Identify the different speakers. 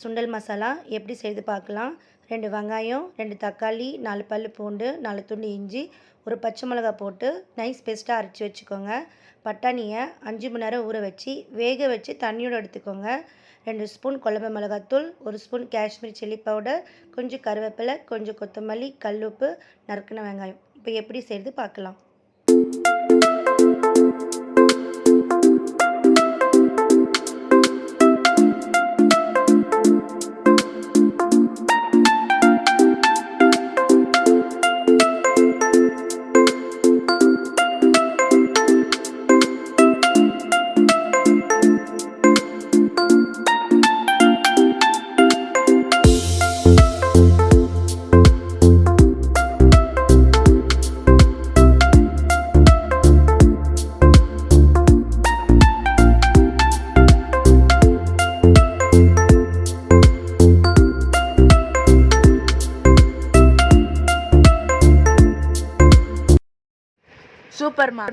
Speaker 1: சுண்டல் மசாலா எப்படி செய்து பார்க்கலாம். 2 வெங்காயம், 2 தக்காளி, 4 பல் பூண்டு, 4 துண்டு இஞ்சி, ஒரு பச்சை மிளகாய் போட்டு நைஸ் பேஸ்ட்டாக அரைச்சி வச்சுக்கோங்க. பட்டாணியை 5 மணி நேரம் ஊற வச்சு வேக வச்சு தண்ணியோடு எடுத்துக்கோங்க. 2 ஸ்பூன் குழம்பு மிளகாத்தூள், 1 ஸ்பூன் காஷ்மீர் சில்லி பவுடர், கொஞ்சம் கருவேப்பிலை, கொஞ்சம் கொத்தமல்லி, கல்லுப்பு, நறுக்கின வெங்காயம். இப்போ எப்படி செய்கிறது பார்க்கலாம்.
Speaker 2: சூப்பர்மா.